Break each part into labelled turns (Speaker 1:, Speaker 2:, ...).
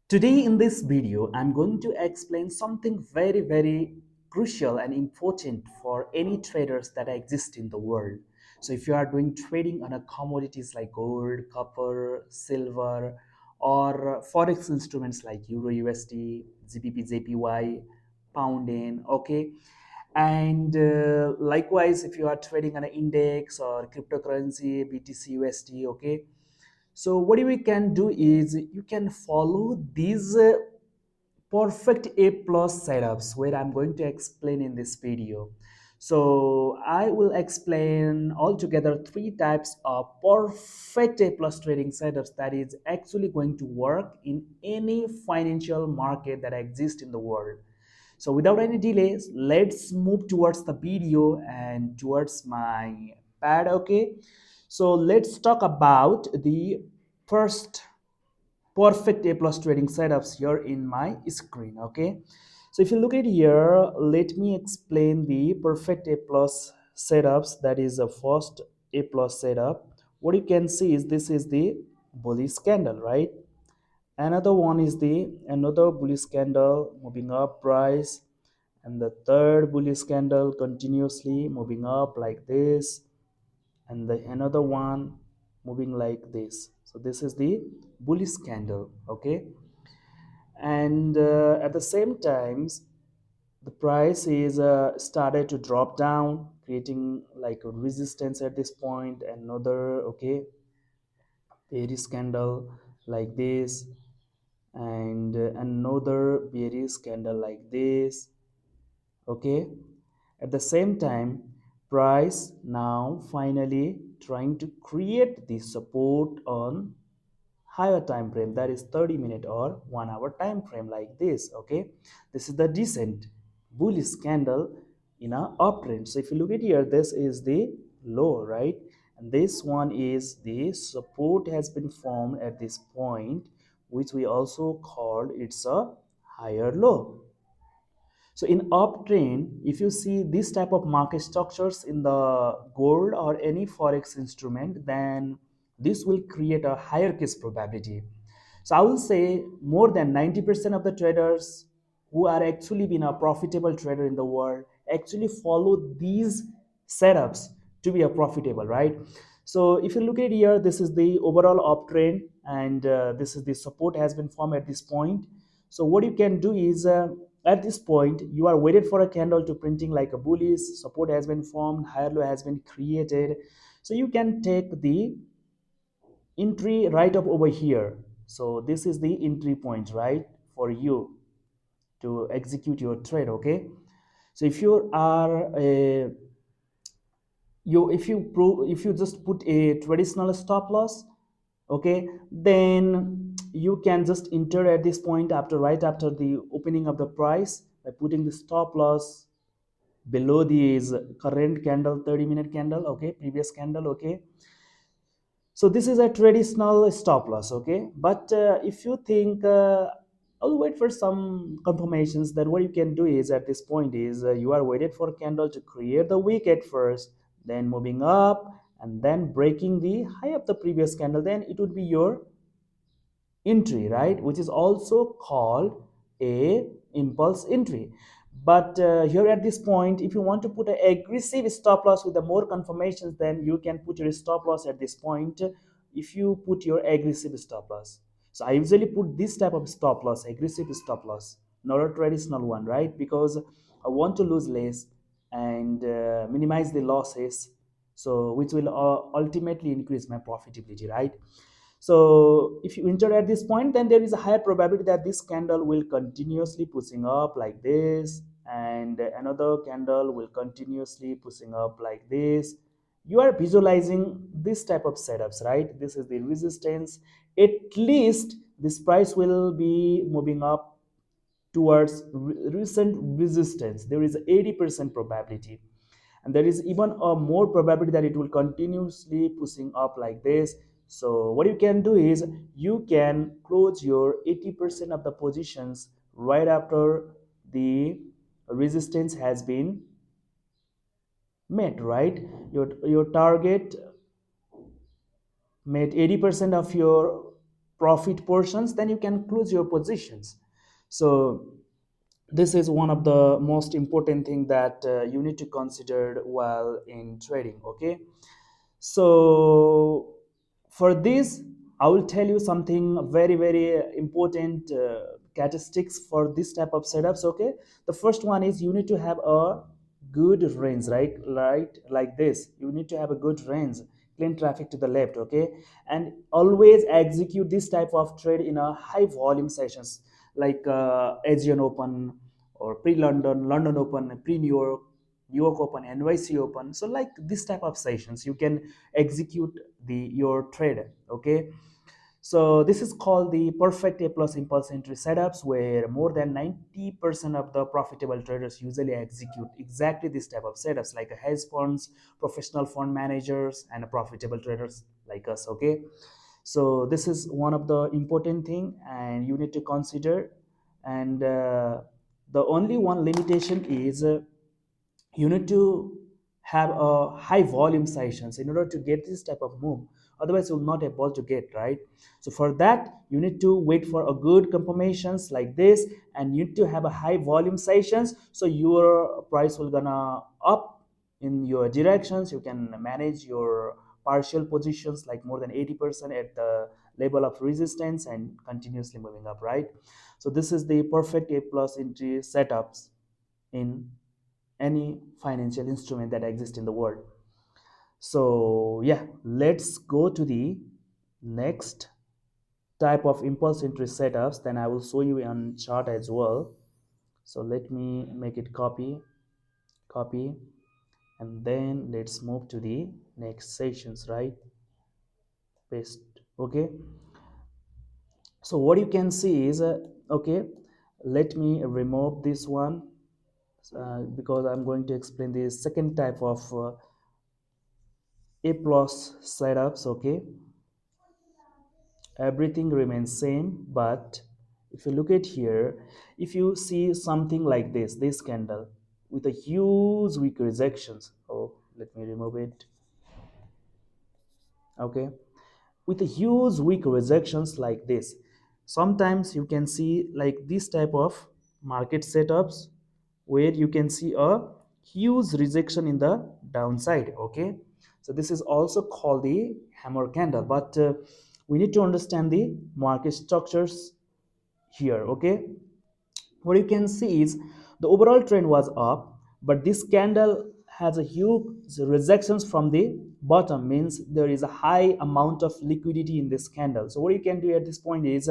Speaker 1: Today in this video, I'm going to explain something very crucial and important for any traders that exist in the world. So if you are doing trading on a commodities like gold, copper, silver, or forex instruments like Euro USD, GBP, JPY, pound yen, okay? And likewise, if you are trading on an index or cryptocurrency, BTC USD, okay? So what we can do is you can follow these perfect A plus setups where I'm going to explain in this video. So I will explain altogether three types of perfect A plus trading setups that is actually going to work in any financial market that exists in the world. So without any delays, let's move towards the video and towards my pad, okay? So let's talk about the first perfect A plus trading setups here in my screen, okay? So if you look at here, let me explain the perfect A plus setups. That is the first A plus setup. What you can see is this is the bullish candle, right? Another one is the another bullish candle moving up price, and the third bullish candle continuously moving up like this, and the another one moving like this. So this is the bullish candle, okay? And at the same times the price is started to drop down, creating like a resistance at this point. Another, okay, bearish candle like this, and another bearish candle like this, okay. At the same time, price now finally trying to create the support on higher time frame, that is 30-minute or 1 hour time frame like this, okay. This is the decent bullish candle in a uptrend. So if you look at here, this is the low, right, and this one is the support has been formed at this point, which we also called it's a higher low. So in uptrend, if you see this type of market structures in the gold or any forex instrument, then this will create a higher case probability. So I will say more than 90% of the traders who are actually being a profitable trader in the world actually follow these setups to be a profitable, right? So if you look at here, this is the overall uptrend, and this is the support has been formed at this point. So what you can do is at this point you are waited for a candle to printing like a bullish, support has been formed, higher low has been created. So you can take the entry right up over here. So this is the entry point, right, for you to execute your trade, okay. So if you are a if you just put a traditional stop loss, okay, then you can just enter at this point after right after the opening of the price by putting the stop loss below these current candle, 30-minute candle, okay, previous candle, okay. So this is a traditional stop loss, okay. But if you think I'll wait for some confirmations, then what you can do is at this point is you are waited for a candle to create the wick at first, then moving up and then breaking the high of the previous candle, then it would be your entry, right, which is also called a impulse entry. But here at this point, if you want to put an aggressive stop loss with the more confirmations, then you can put your stop loss at this point. If you put your aggressive stop loss, so I usually put this type of stop loss, aggressive stop loss, not a traditional one, right, because I want to lose less and minimize the losses, so which will ultimately increase my profitability, right. So if you enter at this point, then there is a higher probability that this candle will continuously pushing up like this, and another candle will continuously pushing up like this. You are visualizing this type of setups, right? This is the resistance. At least this price will be moving up towards recent resistance. There is 80% probability, and there is even a more probability that it will continuously pushing up like this. So what you can do is you can close your 80% of the positions right after the resistance has been met, right. Your target made 80% of your profit portions, then you can close your positions. So this is one of the most important thing that you need to consider while in trading. Okay, so for this, I will tell you something very, very important characteristics for this type of setups. Okay, the first one is you need to have a good range, right, like this. You need to have a good range, clean traffic to the left. Okay, and always execute this type of trade in a high volume sessions like Asian Open or pre-London, London Open, pre-New York, New York Open, NYC Open. So like this type of sessions, you can execute your trade. Okay, so this is called the perfect A plus impulse entry setups, where more than 90% of the profitable traders usually execute exactly this type of setups, like a hedge funds, professional fund managers, and profitable traders like us. Okay, so this is one of the important thing, and you need to consider. And the only one limitation is you need to have a high volume sessions in order to get this type of move, otherwise you'll not able to get, right? So for that, you need to wait for a good confirmations like this, and you need to have a high volume sessions, so your price will gonna up in your directions. You can manage your partial positions like more than 80% at the level of resistance and continuously moving up, right? So this is the perfect A plus entry setups in any financial instrument that exists in the world. So yeah, let's go to the next type of impulse entry setups. Then I will show you on chart as well. So let me make it copy, and then let's move to the next sections, right? Paste. Okay, so what you can see is okay, let me remove this one because I'm going to explain the second type of A plus setups. Okay, everything remains same, but if you look at here, if you see something like this candle with a huge weak rejections. Oh, let me remove it. Okay, with a huge weak rejections like this, sometimes you can see like this type of market setups where you can see a huge rejection in the downside. Okay, so this is also called the hammer candle, but we need to understand the market structures here. Okay, what you can see is the overall trend was up, but this candle has a huge rejections from the bottom, means there is a high amount of liquidity in this candle. So what you can do at this point is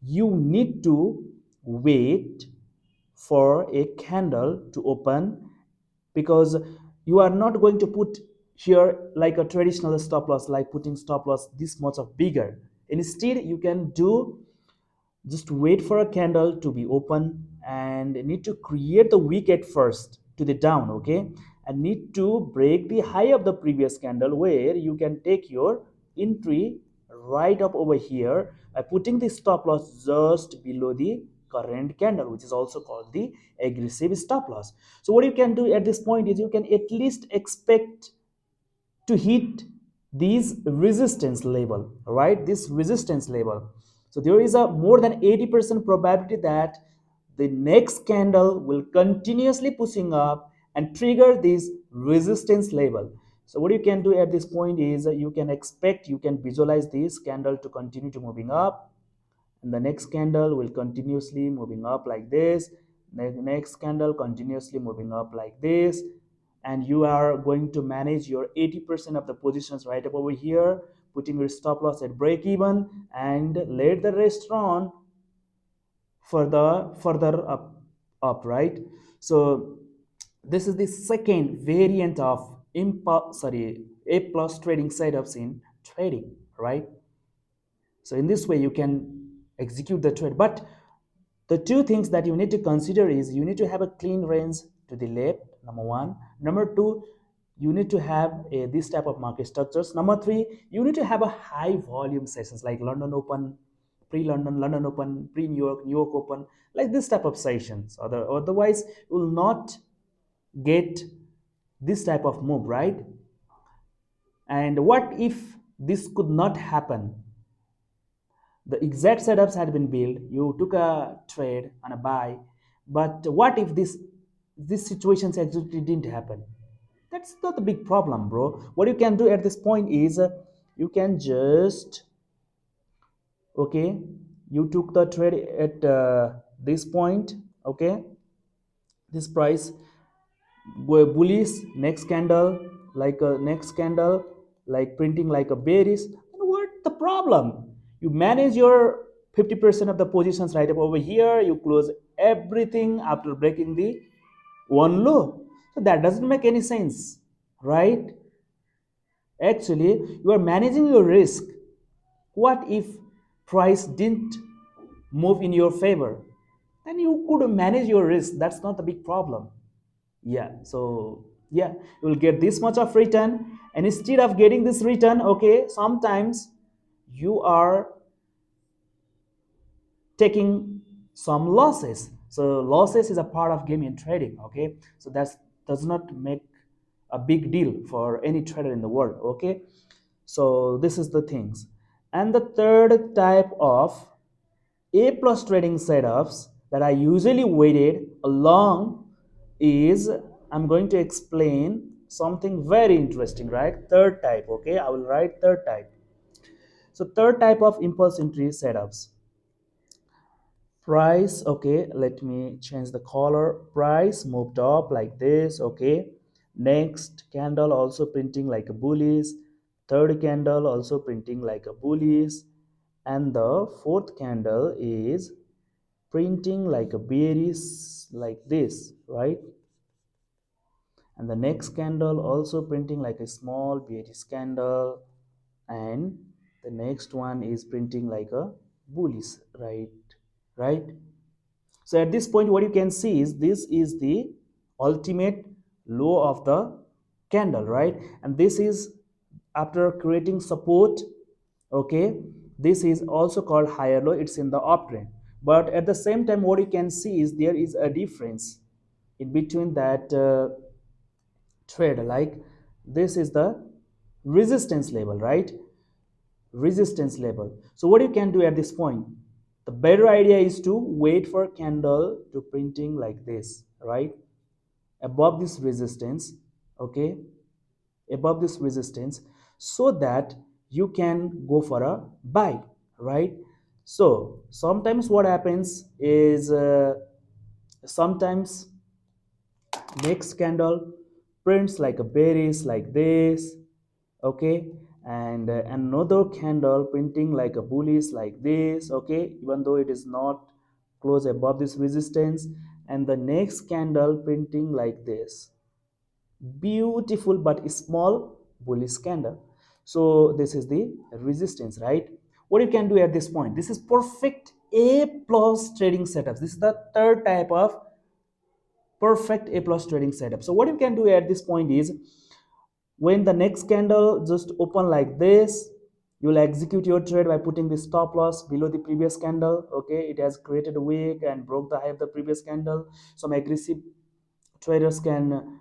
Speaker 1: you need to wait for a candle to open, because you are not going to put here like a traditional stop loss, like putting stop loss this much of bigger. Instead, you can do just wait for a candle to be open and need to create the wick at first to the down. Okay, and need to break the high of the previous candle, where you can take your entry right up over here by putting the stop loss just below the current candle, which is also called the aggressive stop loss. So what you can do at this point is you can at least expect to hit these resistance level, right? This resistance level. So there is a more than 80% probability that the next candle will continuously pushing up and trigger this resistance level. So what you can do at this point is you can expect, you can visualize this candle to continue to moving up, and the next candle will continuously moving up like this. Next candle continuously moving up like this, and you are going to manage your 80% of the positions right up over here, putting your stop loss at break even, and let the rest run further up, right? So this is the second variant of A plus trading setups in trading, right? So in this way you can execute the trade, but the two things that you need to consider is you need to have a clean range to the left, number one. Number two, you need to have this type of market structures. Number three, you need to have a high volume sessions like London Open, pre-London, London Open, pre-New York, New York Open, like this type of sessions. Otherwise you will not get this type of move, right? And what if this could not happen? The exact setups had been built. You took a trade on a buy, but what if this situations actually didn't happen? That's not a big problem, bro. What you can do at this point is you can just, okay, you took the trade at this point, okay, this price go bullish, next candle like a next candle like printing like a bearish. And what the problem? You manage your 50% of the positions right up over here, you close everything after breaking the one low. So that doesn't make any sense, right? Actually you are managing your risk. What if price didn't move in your favor? Then you could manage your risk. That's not a big problem. Yeah, so yeah, you will get this much of return, and instead of getting this return, okay, sometimes you are taking some losses. So losses is a part of game in trading, okay? So that does not make a big deal for any trader in the world, okay? So this is the things. And the third type of A plus trading setups that I usually waited along is, I'm going to explain something very interesting, right? Third type, okay? I will write third type. So third type of impulse entry setups. Price, okay, let me change the color. Price moved up like this, okay. Next candle also printing like a bullish. Third candle also printing like a bullish. And the fourth candle is printing like a bearish like this, right? And the next candle also printing like a small bearish candle, and the next one is printing like a bullish, right. So at this point what you can see is this is the ultimate low of the candle, right? And this is after creating support, okay. This is also called higher low, it's in the uptrend. But at the same time what you can see is there is a difference in between that trade. Like this is the resistance level, right? Resistance level. So what you can do at this point, the better idea is to wait for candle to printing like this, right, above this resistance, okay, above this resistance, so that you can go for a buy, right? So sometimes what happens is sometimes next candle prints like a bearish like this, okay, and another candle printing like a bullish like this, okay, even though it is not close above this resistance, and the next candle printing like this, beautiful but small bullish candle. So this is the resistance, right? What you can do at this point, this is perfect A plus trading setups. This is the third type of perfect A plus trading setup. So what you can do at this point is, when the next candle just open like this, you will execute your trade by putting the stop loss below the previous candle, okay. It has created a wick and broke the high of the previous candle. Some aggressive traders can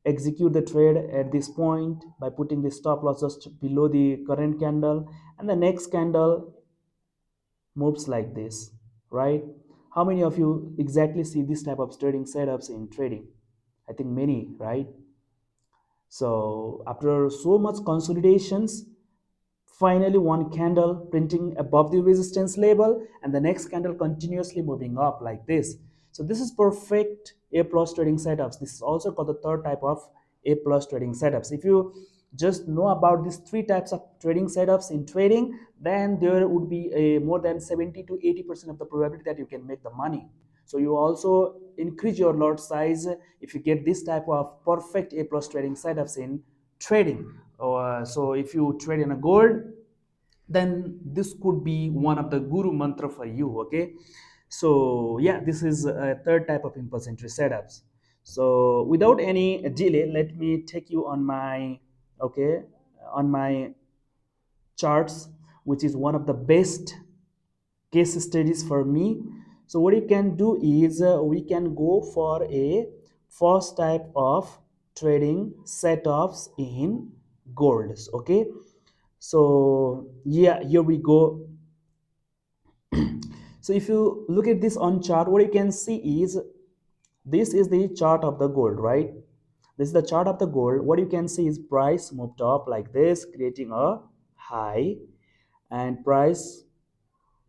Speaker 1: execute the trade at this point by putting the stop loss just below the current candle, and the next candle moves like this, right? How many of you exactly see this type of trading setups in trading? I think many, right? So after so much consolidations, finally one candle printing above the resistance level, and the next candle continuously moving up like this. So this is perfect A plus trading setups. This is also called the third type of A plus trading setups. If you just know about these three types of trading setups in trading, then there would be a more than 70 to 80% of the probability that you can make the money. So you also increase your lot size if you get this type of perfect A plus trading setups in trading. So if you trade in a gold, then this could be one of the guru mantra for you, okay. So yeah, this is a third type of impulse entry setups. So without any delay, let me take you on my, okay, on my charts, which is one of the best case studies for me. So what you can do is we can go for a first type of trading setups in golds, okay. So yeah, here we go. So if you look at this on chart, what you can see is this is the chart of the gold, right? This is the chart of the gold. What you can see is price moved up like this, creating a high, and price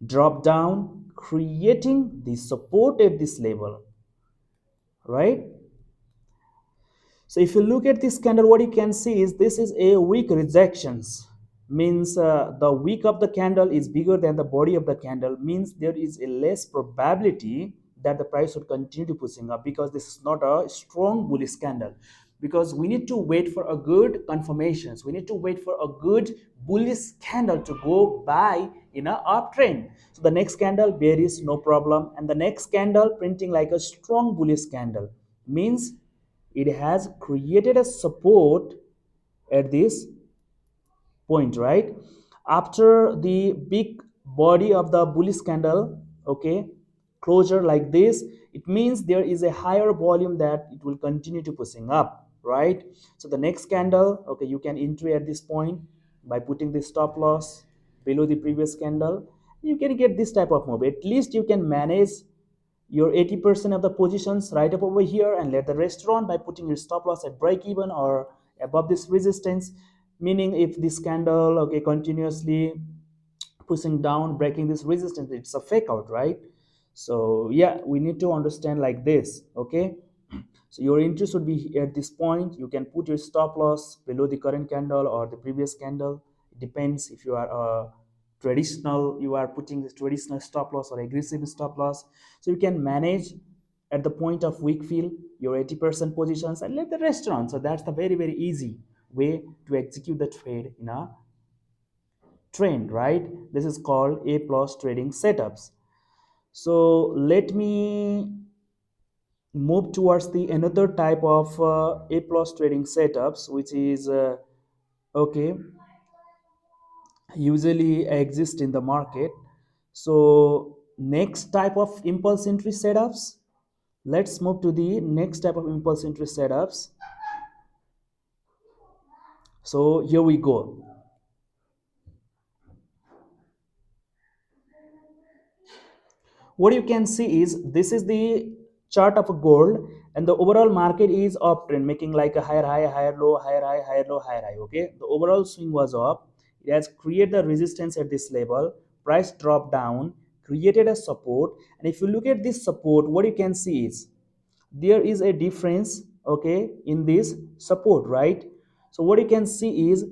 Speaker 1: drop down, creating the support at this level, right? So if you look at this candle, what you can see is this is a wick rejections. Means the wick of the candle is bigger than the body of the candle. Means there is a less probability that the price would continue to pushing up, because this is not a strong bullish candle. Because we need to wait for a good confirmations. We need to wait for a good bullish candle to go by in a uptrend. So the next candle bearish, no problem, and the next candle printing like a strong bullish candle means it has created a support at this point, right? After the big body of the bullish candle, okay, closure like this, it means there is a higher volume that it will continue to pushing up, right? So the next candle, okay, you can enter at this point by putting the stop loss below the previous candle. You can get this type of move. At least you can manage your 80% of the positions right up over here and let the rest run by putting your stop loss at break even or above this resistance. Meaning if this candle, okay, continuously pushing down, breaking this resistance, it's a fake out, right? So yeah, we need to understand like this, okay? So your interest would be at this point. You can put your stop loss below the current candle or the previous candle. It depends if you are traditional, you are putting the traditional stop loss or aggressive stop loss. So you can manage at the point of weak fill your 80% positions and let the rest run. So that's the very, very easy way to execute the trade in a trend, right? This is called A plus trading setups. So let me move towards the another type of A plus trading setups, which is okay, usually exist in the market. So next type of impulse entry setups, let's move to the next type of impulse entry setups. So here we go. What you can see is this is the chart of a gold, and the overall market is uptrend, making like a higher high, higher low, higher high, higher low, higher high. Okay, the overall swing was up. It has created the resistance at this level. Price dropped down, created a support, and if you look at this support, what you can see is there is a difference, okay, in this support, right? So what you can see is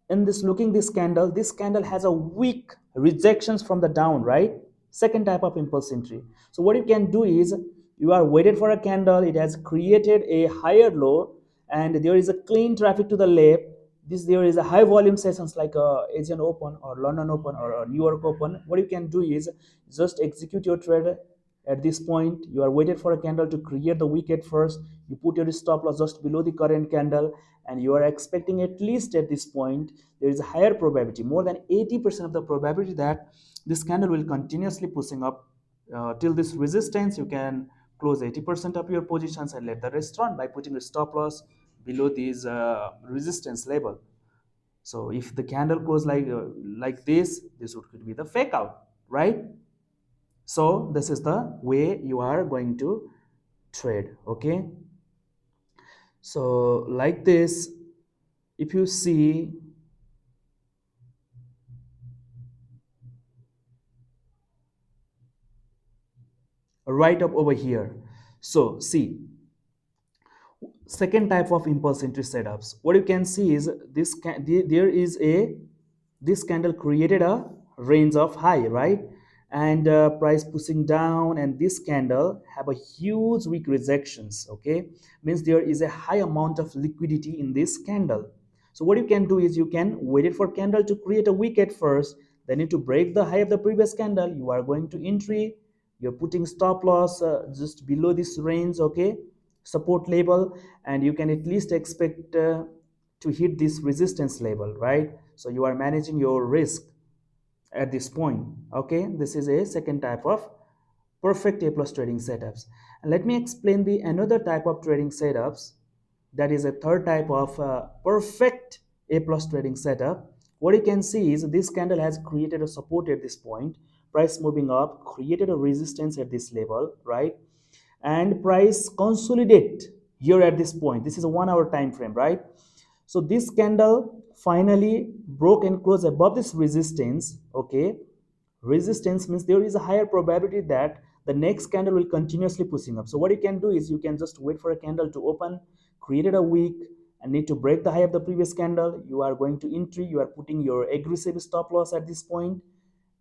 Speaker 1: in this candle has a weak rejections from the down, right? Second type of impulse entry. So what you can do is you are waited for a candle, it has created a higher low, and there is a clean traffic to the left. This there is a high volume sessions like Asian Open or London Open or New York Open. What you can do is just execute your trade at this point. You are waited for a candle to create the wick at first. You put your stop loss just below the current candle, and you are expecting at least at this point there is a higher probability, more than 80% of the probability that this candle will continuously pushing up till this resistance. You can close 80% of your positions and let the rest run by putting a stop loss below these resistance level. So if the candle goes like this could be the fake out, right? So this is the way you are going to trade, okay? So like this, if you see right up over here, so see second type of impulse entry setups. What you can see is there is a this candle created a range of high, right? And price pushing down, and this candle have a huge weak rejections, okay? Means there is a high amount of liquidity in this candle. So what you can do is you can wait it for candle to create a wick at first, then need to break the high of the previous candle. You are going to entry, you're putting stop loss just below this range, okay, support level, and you can at least expect to hit this resistance level, right? So you are managing your risk at this point, okay? This is a second type of perfect A plus trading setups. And let me explain the another type of trading setups, that is a third type of perfect A plus trading setup. What you can see is this candle has created a support at this point. price moving up, created a resistance at this level, right? And price consolidate here at this point. This is a 1 hour time frame, right? So this candle finally broke and closed above this resistance. Okay, resistance means there is a higher probability that the next candle will continuously pushing up. So what you can do is you can just wait for a candle to open, created a wick, and need to break the high of the previous candle. You are going to entry, you are putting your aggressive stop loss at this point,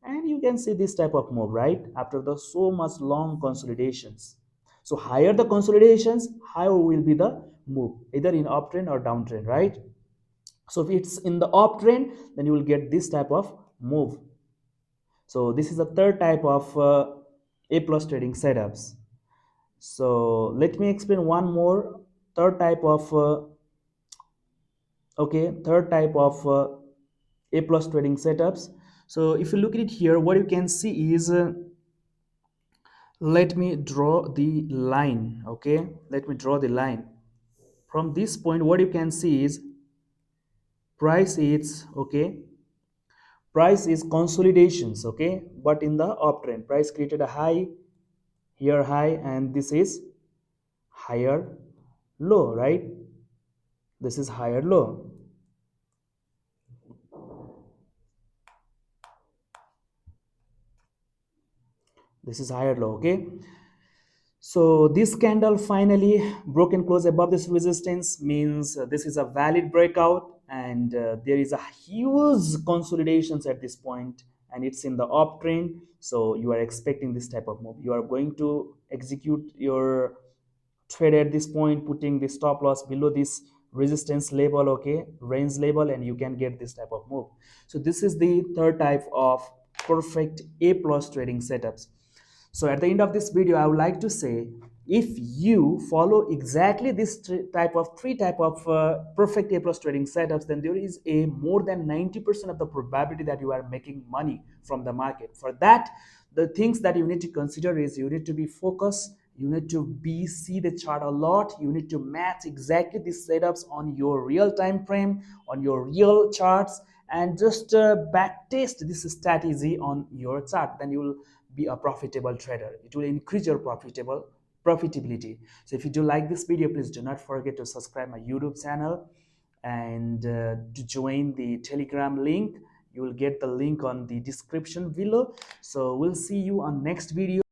Speaker 1: and you can see this type of move, right? After the so much long consolidations. So higher the consolidations, higher will be the move, either in uptrend or downtrend, right? So if it's in the uptrend, then you will get this type of move. So this is the third type of A plus trading setups. So let me explain one more third type of third type of A plus trading setups. So if you look at it here, what you can see is let me draw the line. Okay, let me draw the line. From this point, what you can see is price is price is consolidations, okay, but in the uptrend price created a high here, high, and this is higher low, right? This is higher low. This is higher low. Okay, so this candle finally broke and closed above this resistance, means this is a valid breakout, and there is a huge consolidations at this point, and it's in the uptrend. So you are expecting this type of move. You are going to execute your trade at this point, putting the stop loss below this resistance level, okay, range level, and you can get this type of move. So this is the third type of perfect A plus trading setups. So at the end of this video, I would like to say, if you follow exactly this three type of perfect A plus trading setups, then there is a more than 90% of the probability that you are making money from the market. For that, the things that you need to consider is you need to be focused, you need to be see the chart a lot, you need to match exactly these setups on your real time frame, on your real charts, and just back test this strategy on your chart. Then you will be a profitable trader. It will increase your profitability. So if you do like this video, please do not forget to subscribe my YouTube channel, and to join the Telegram link. You will get the link on the description below. So we'll see you on next video.